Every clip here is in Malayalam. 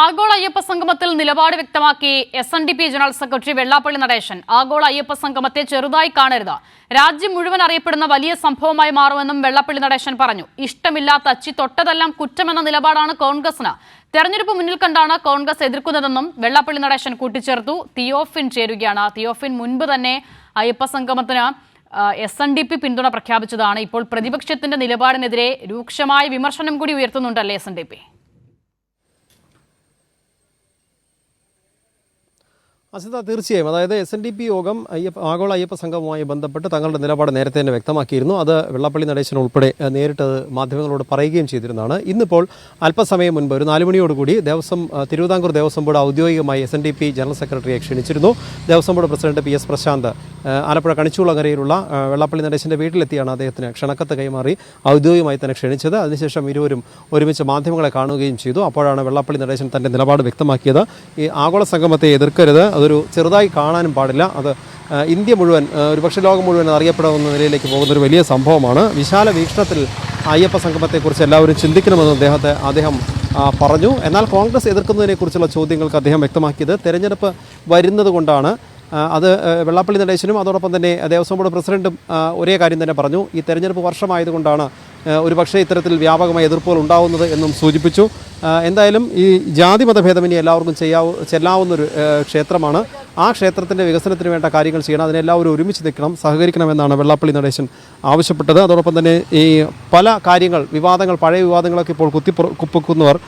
ആഗോള അയ്യപ്പ സംഗമത്തിൽ നിലപാട് വ്യക്തമാക്കി SNDP general secretary Vellappally Natesan. ആഗോള അയ്യപ്പ സംഗമത്തെ ചെറുതായി കാണരുത്, രാജ്യം മുഴുവൻ അറിയപ്പെടുന്ന വലിയ സംഭവമായി മാറുമെന്നും വെള്ളാപ്പള്ളി നടേശൻ പറഞ്ഞു. ഇഷ്ടമില്ലാത്ത അച്ചി തൊട്ടതെല്ലാം കുറ്റമെന്ന നിലപാടാണ് കോൺഗ്രസിന്. തെരഞ്ഞെടുപ്പ് മുന്നിൽ കണ്ടാണ് കോൺഗ്രസ് എതിർക്കുന്നതെന്നും വെള്ളാപ്പള്ളി നടേശൻ കൂട്ടിച്ചേർത്തു. തിയോഫിൻ ചേരുകയാണ്. തിയോഫിൻ, മുൻപ് തന്നെ അയ്യപ്പ സംഗമത്തിന് SNDP പിന്തുണ പ്രഖ്യാപിച്ചതാണ്. ഇപ്പോൾ പ്രതിപക്ഷത്തിന്റെ നിലപാടിനെതിരെ രൂക്ഷമായ വിമർശനം കൂടി ഉയർത്തുന്നുണ്ടല്ലേ SNDP? അസിത, തീർച്ചയായും. അതായത് SNDP യോഗം ആഗോള അയ്യപ്പ സംഘവുമായി ബന്ധപ്പെട്ട് തങ്ങളുടെ നിലപാട് നേരത്തെ തന്നെ വ്യക്തമാക്കിയിരുന്നു. അത് വെള്ളാപ്പള്ളി നടേശൻ ഉൾപ്പെടെ നേരിട്ട് മാധ്യമങ്ങളോട് പറയുകയും ചെയ്തിരുന്നതാണ്. ഇന്നിപ്പോൾ അല്പസമയം മുൻപ് ഒരു 4 മണിയോടുകൂടി തിരുവിതാംകൂർ ദേവസ്വം ബോർഡ് ഔദ്യോഗികമായി SNDP ജനറൽ സെക്രട്ടറിയെ ക്ഷണിച്ചിരുന്നു. Devaswom board president PS Prashanth Alappuzha കണിച്ചുകുളങ്ങരയിലുള്ള വെള്ളാപ്പള്ളി നടേശന്റെ വീട്ടിലെത്തിയാണ് അദ്ദേഹത്തിന് ക്ഷണക്കത്ത് കൈമാറി ഔദ്യോഗികമായി തന്നെ ക്ഷണിച്ചത്. അതിനുശേഷം ഇരുവരും ഒരുമിച്ച് മാധ്യമങ്ങളെ കാണുകയും ചെയ്തു. അപ്പോഴാണ് വെള്ളാപ്പള്ളി നടേശൻ തന്റെ നിലപാട് വ്യക്തമാക്കിയത്. ഈ ആഗോള സംഗമത്തെ എതിർക്കരുത്, അതൊരു ചെറുതായി കാണാനും പാടില്ല, അത് ഇന്ത്യ മുഴുവൻ, ഒരുപക്ഷെ ലോകം മുഴുവൻ അറിയപ്പെടാവുന്ന നിലയിലേക്ക് പോകുന്നൊരു വലിയ സംഭവമാണ്. വിശാല വീക്ഷണത്തിൽ അയ്യപ്പ സംഗമത്തെക്കുറിച്ച് എല്ലാവരും ചിന്തിക്കണമെന്ന് അദ്ദേഹം പറഞ്ഞു. എന്നാൽ കോൺഗ്രസ് എതിർക്കുന്നതിനെക്കുറിച്ചുള്ള ചോദ്യങ്ങൾക്ക് അദ്ദേഹം വ്യക്തമാക്കിയത് തെരഞ്ഞെടുപ്പ് വരുന്നത് കൊണ്ടാണ്. അത് വെള്ളാപ്പള്ളി നടേശനും അതോടൊപ്പം തന്നെ ദേവസ്വം ബോർഡ് പ്രസിഡന്റും ഒരേ കാര്യം തന്നെ പറഞ്ഞു. ഈ തെരഞ്ഞെടുപ്പ് വർഷമായതുകൊണ്ടാണ് ഒരുപക്ഷെ ഇത്തരത്തിൽ വ്യാപകമായ എതിർപ്പുകൾ ഉണ്ടാവുന്നത് എന്നും സൂചിപ്പിച്ചു. എന്തായാലും ഈ ജാതി മതഭേദമന്യേ എല്ലാവർക്കും ചെല്ലാവുന്നൊരു ക്ഷേത്രമാണ്. ആ ക്ഷേത്രത്തിൻ്റെ വികസനത്തിന് വേണ്ട കാര്യങ്ങൾ ചെയ്യണം, അതിനെല്ലാവരും ഒരുമിച്ച് നിൽക്കണം, സഹകരിക്കണമെന്നാണ് വെള്ളാപ്പള്ളി നടേശൻ ആവശ്യപ്പെട്ടത്. അതോടൊപ്പം തന്നെ ഈ പല കാര്യങ്ങൾ, പഴയ വിവാദങ്ങളൊക്കെ ഇപ്പോൾ കുത്തിപ്പൊക്കുന്നവർ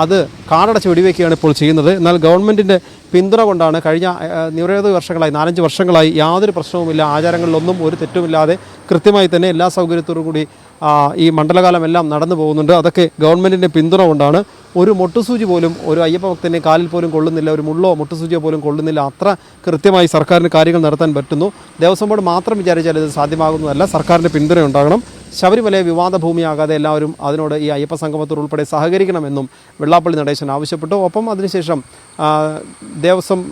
അത് കാടടച്ച് വെടിവെക്കുകയാണ് ഇപ്പോൾ ചെയ്യുന്നത്. എന്നാൽ ഗവൺമെൻറ്റിൻ്റെ പിന്തുണ കൊണ്ടാണ് കഴിഞ്ഞ നിരവധി വർഷങ്ങളായി, 4-5 വർഷങ്ങളായി യാതൊരു പ്രശ്നവുമില്ല, ആചാരങ്ങളിലൊന്നും ഒരു തെറ്റുമില്ലാതെ കൃത്യമായി തന്നെ എല്ലാ സൗകര്യത്തോടും കൂടി ഈ മണ്ഡലകാലമെല്ലാം നടന്നു പോകുന്നുണ്ട്. അതൊക്കെ ഗവൺമെൻറ്റിൻ്റെ പിന്തുണ കൊണ്ടാണ്. ഒരു മുട്ടുസൂചി പോലും ഒരു അയ്യപ്പ ഭക്തൻ്റെ കാലിൽ പോലും കൊള്ളുന്നില്ല, ഒരു മുള്ളോ മുട്ടുസൂചിയോ പോലും കൊള്ളുന്നില്ല. അത്ര കൃത്യമായി സർക്കാരിന് കാര്യങ്ങൾ നടത്താൻ പറ്റുന്നു. ദേവസ്വം ബോർഡ് മാത്രം വിചാരിച്ചാൽ ഇത് സാധ്യമാകുന്നതല്ല, സർക്കാരിൻ്റെ പിന്തുണ ഉണ്ടാകണം. ശബരിമല വിവാദ ഭൂമിയാകാതെ എല്ലാവരും അതിനോട് ഈ അയ്യപ്പ സംഗമത്തോട് ഉൾപ്പെടെ സഹകരിക്കണമെന്നും വെള്ളാപ്പള്ളി നടേശൻ ആവശ്യപ്പെട്ടു. ഒപ്പം അതിനുശേഷം ദേവസ്വം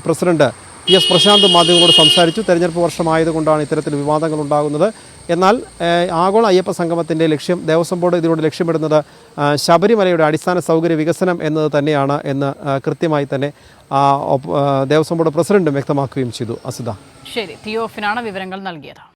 പ്രസിഡന്റ് PS പ്രശാന്ത് മാധ്യമങ്ങളോട് സംസാരിച്ചു. തെരഞ്ഞെടുപ്പ് വർഷമായതുകൊണ്ടാണ് ഇത്തരത്തിൽ വിവാദങ്ങൾ ഉണ്ടാകുന്നത്. എന്നാൽ ആഗോള അയ്യപ്പ സംഗമത്തിൻ്റെ ലക്ഷ്യം, ദേവസ്വം ബോർഡ് ഇതിലൂടെ ലക്ഷ്യമിടുന്നത് ശബരിമലയുടെ അടിസ്ഥാന സൗകര്യ വികസനം എന്നത് തന്നെയാണ് എന്ന് കൃത്യമായി തന്നെ ദേവസ്വം ബോർഡ് പ്രസിഡന്റും വ്യക്തമാക്കുകയും ചെയ്തു. അസിത, ശരി, തിയോഫിനാണ് വിവരങ്ങൾ നൽകിയത്.